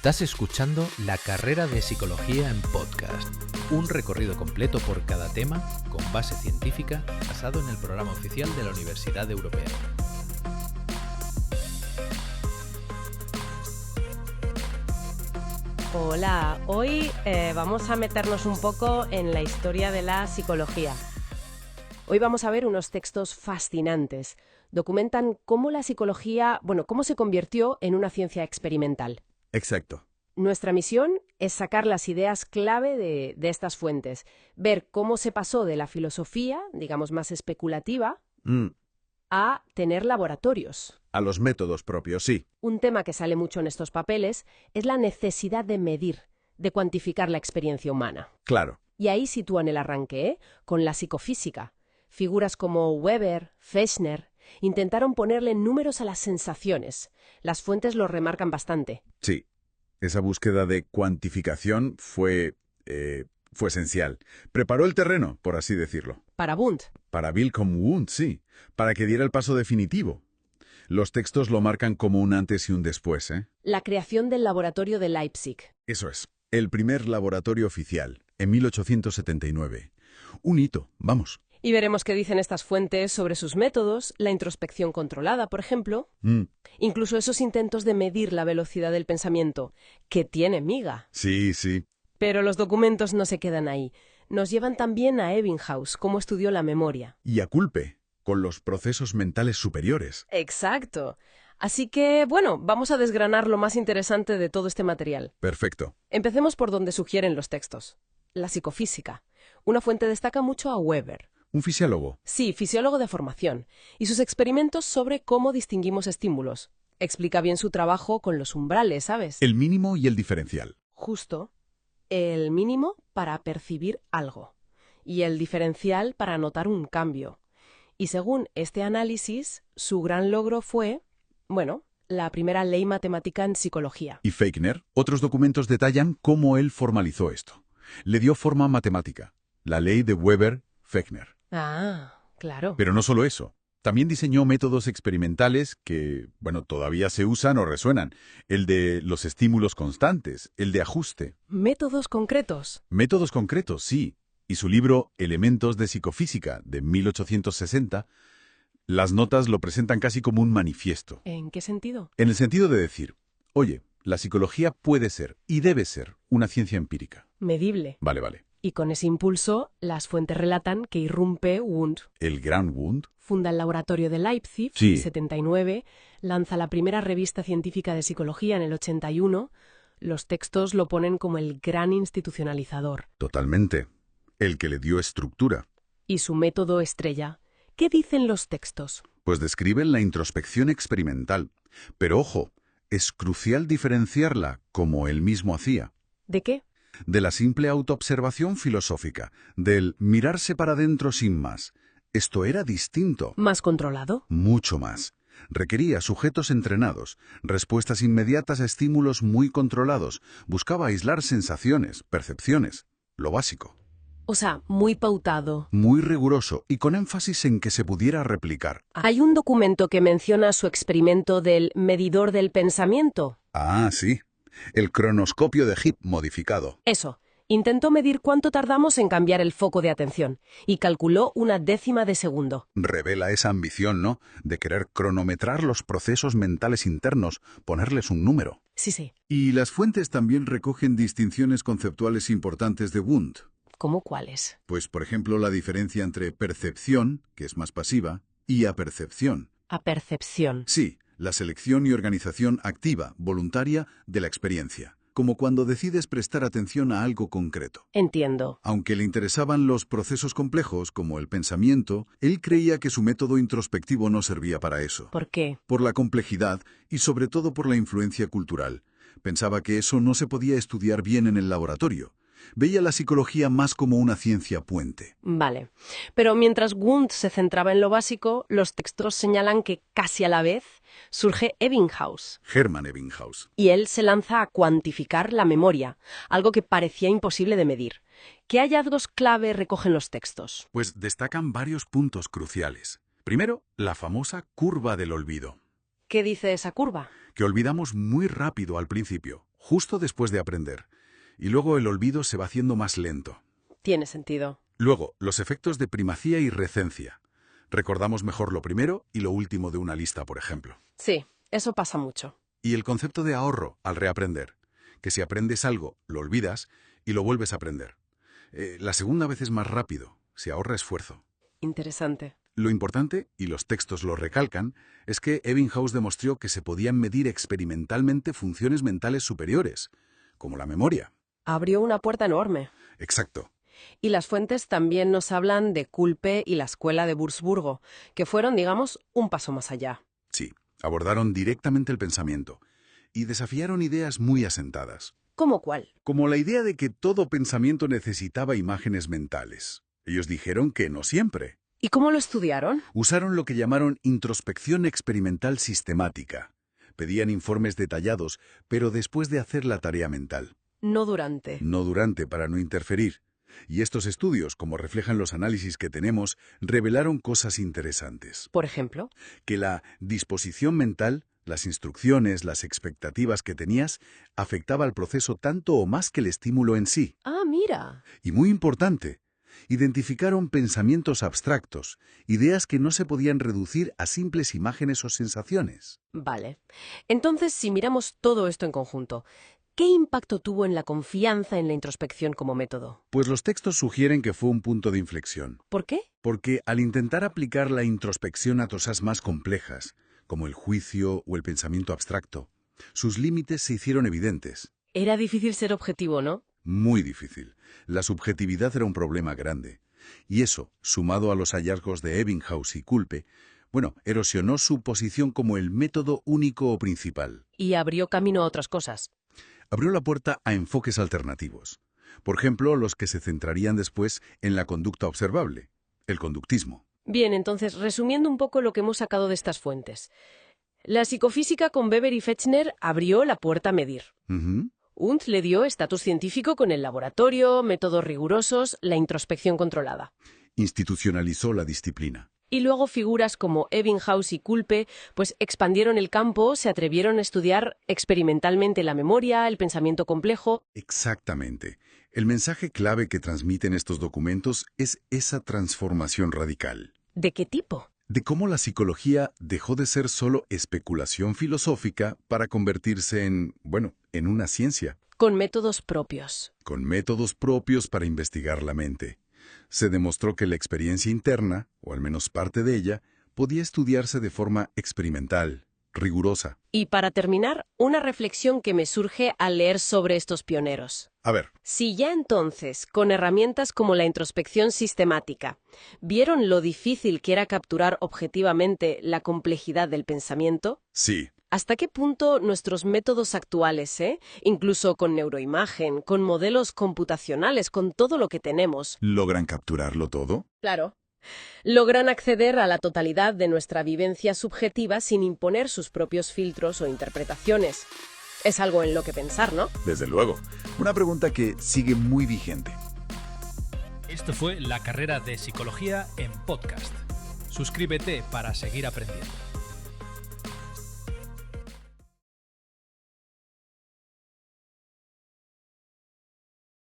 Estás escuchando La Carrera de Psicología en podcast, un recorrido completo por cada tema con base científica basado en el programa oficial de la Universidad Europea. Hola, hoy vamos a meternos un poco en la historia de la psicología. Hoy vamos a ver unos textos fascinantes. Documentan cómo la psicología, cómo se convirtió en una ciencia experimental. Exacto. Nuestra misión es sacar las ideas clave de estas fuentes, ver cómo se pasó de la filosofía, digamos más especulativa, a tener laboratorios. A los métodos propios, sí. Un tema que sale mucho en estos papeles es la necesidad de medir, de cuantificar la experiencia humana. Claro. Y ahí sitúan el arranque, con la psicofísica. Figuras como Weber, Fechner, intentaron ponerle números a las sensaciones. Las fuentes lo remarcan bastante. Sí. Esa búsqueda de cuantificación fue esencial. Preparó el terreno, por así decirlo. Para Wundt. Para Wilhelm Wundt, sí. Para que diera el paso definitivo. Los textos lo marcan como un antes y un después, ¿eh? La creación del laboratorio de Leipzig. Eso es. El primer laboratorio oficial, en 1879. Un hito, vamos. Y veremos qué dicen estas fuentes sobre sus métodos, la introspección controlada, por ejemplo. Incluso esos intentos de medir la velocidad del pensamiento, que tiene miga. Sí, sí. Pero los documentos no se quedan ahí. Nos llevan también a Ebbinghaus, cómo estudió la memoria. Y a Culpe, con los procesos mentales superiores. Exacto. Así que, vamos a desgranar lo más interesante de todo este material. Perfecto. Empecemos por donde sugieren los textos. La psicofísica. Una fuente destaca mucho a Weber. ¿Un fisiólogo? Sí, fisiólogo de formación. Y sus experimentos sobre cómo distinguimos estímulos. Explica bien su trabajo con los umbrales, ¿sabes? El mínimo y el diferencial. Justo. El mínimo para percibir algo. Y el diferencial para notar un cambio. Y según este análisis, su gran logro fue, la primera ley matemática en psicología. Y Fechner, otros documentos detallan cómo él formalizó esto. Le dio forma matemática. La ley de Weber-Fechner. Ah, claro. Pero no solo eso. También diseñó métodos experimentales que, todavía se usan o resuenan. El de los estímulos constantes, el de ajuste. ¿Métodos concretos? Métodos concretos, sí. Y su libro Elementos de Psicofísica, de 1860, las notas lo presentan casi como un manifiesto. ¿En qué sentido? En el sentido de decir, oye, la psicología puede ser y debe ser una ciencia empírica. Medible. Vale. Y con ese impulso, las fuentes relatan que irrumpe Wundt. ¿El gran Wundt? Funda el laboratorio de Leipzig, Sí. en 79, lanza la primera revista científica de psicología en el 81. Los textos lo ponen como el gran institucionalizador. Totalmente. El que le dio estructura. Y su método estrella. ¿Qué dicen los textos? Pues describen la introspección experimental. Pero ojo, es crucial diferenciarla, como él mismo hacía. ¿De qué? De la simple autoobservación filosófica, del mirarse para adentro sin más. Esto era distinto. ¿Más controlado? Mucho más. Requería sujetos entrenados, respuestas inmediatas a estímulos muy controlados. Buscaba aislar sensaciones, percepciones. Lo básico. O sea, muy pautado. Muy riguroso y con énfasis en que se pudiera replicar. Hay un documento que menciona su experimento del medidor del pensamiento. Ah, sí. El cronoscopio de Hipp modificado. Eso. Intentó medir cuánto tardamos en cambiar el foco de atención y calculó 1/10 de segundo. Revela esa ambición, ¿no? De querer cronometrar los procesos mentales internos, ponerles un número. Sí. Y las fuentes también recogen distinciones conceptuales importantes de Wundt. ¿Cómo cuáles? Pues, por ejemplo, la diferencia entre percepción, que es más pasiva, y apercepción. Apercepción. Sí, la selección y organización activa, voluntaria, de la experiencia. Como cuando decides prestar atención a algo concreto. Entiendo. Aunque le interesaban los procesos complejos, como el pensamiento, él creía que su método introspectivo no servía para eso. ¿Por qué? Por la complejidad y sobre todo por la influencia cultural. Pensaba que eso no se podía estudiar bien en el laboratorio. Veía la psicología más como una ciencia puente. Vale. Pero mientras Wundt se centraba en lo básico, los textos señalan que casi a la vez surge Ebbinghaus. Hermann Ebbinghaus. Y él se lanza a cuantificar la memoria, algo que parecía imposible de medir. ¿Qué hallazgos clave recogen los textos? Pues destacan varios puntos cruciales. Primero, la famosa curva del olvido. ¿Qué dice esa curva? Que olvidamos muy rápido al principio, justo después de aprender. Y luego el olvido se va haciendo más lento. Tiene sentido. Luego, los efectos de primacía y recencia. Recordamos mejor lo primero y lo último de una lista, por ejemplo. Sí, eso pasa mucho. Y el concepto de ahorro al reaprender, que si aprendes algo, lo olvidas y lo vuelves a aprender. La segunda vez es más rápido, se ahorra esfuerzo. Interesante. Lo importante, y los textos lo recalcan, es que Ebbinghaus demostró que se podían medir experimentalmente funciones mentales superiores, como la memoria. Abrió una puerta enorme. Exacto. Y las fuentes también nos hablan de Kulpe y la escuela de Wurzburgo, que fueron, digamos, un paso más allá. Sí, abordaron directamente el pensamiento y desafiaron ideas muy asentadas. ¿Cómo cuál? Como la idea de que todo pensamiento necesitaba imágenes mentales. Ellos dijeron que no siempre. ¿Y cómo lo estudiaron? Usaron lo que llamaron introspección experimental sistemática. Pedían informes detallados, pero después de hacer la tarea mental. No durante. No durante, para no interferir. Y estos estudios, como reflejan los análisis que tenemos, revelaron cosas interesantes. Por ejemplo, Que la disposición mental, las instrucciones, las expectativas que tenías, afectaba al proceso tanto o más que el estímulo en sí. Ah, mira. Y muy importante, identificaron pensamientos abstractos, ideas que no se podían reducir a simples imágenes o sensaciones. Vale. Entonces, si miramos todo esto en conjunto, ¿qué impacto tuvo en la confianza en la introspección como método? Pues los textos sugieren que fue un punto de inflexión. ¿Por qué? Porque al intentar aplicar la introspección a cosas más complejas, como el juicio o el pensamiento abstracto, sus límites se hicieron evidentes. Era difícil ser objetivo, ¿no? Muy difícil. La subjetividad era un problema grande. Y eso, sumado a los hallazgos de Ebbinghaus y Kulpe, erosionó su posición como el método único o principal. Y abrió camino a otras cosas. Abrió la puerta a enfoques alternativos. Por ejemplo, los que se centrarían después en la conducta observable, el conductismo. Bien, entonces, resumiendo un poco lo que hemos sacado de estas fuentes. La psicofísica con Weber y Fechner abrió la puerta a medir. Wundt le dio estatus científico con el laboratorio, métodos rigurosos, la introspección controlada. Institucionalizó la disciplina. Y luego figuras como Ebbinghaus y Kulpe, pues expandieron el campo, se atrevieron a estudiar experimentalmente la memoria, el pensamiento complejo. Exactamente. El mensaje clave que transmiten estos documentos es esa transformación radical. ¿De qué tipo? De cómo la psicología dejó de ser solo especulación filosófica para convertirse en una ciencia. Con métodos propios. Con métodos propios para investigar la mente. Se demostró que la experiencia interna, o al menos parte de ella, podía estudiarse de forma experimental, rigurosa. Y para terminar, una reflexión que me surge al leer sobre estos pioneros. A ver. Si ya entonces, con herramientas como la introspección sistemática, vieron lo difícil que era capturar objetivamente la complejidad del pensamiento, Sí. ¿hasta qué punto nuestros métodos actuales, incluso con neuroimagen, con modelos computacionales, con todo lo que tenemos, ¿Logran capturarlo todo? claro, logran acceder a la totalidad de nuestra vivencia subjetiva sin imponer sus propios filtros o interpretaciones? Es algo en lo que pensar, ¿no? Desde luego. Una pregunta que sigue muy vigente. Esto fue La Carrera de Psicología en podcast. Suscríbete para seguir aprendiendo.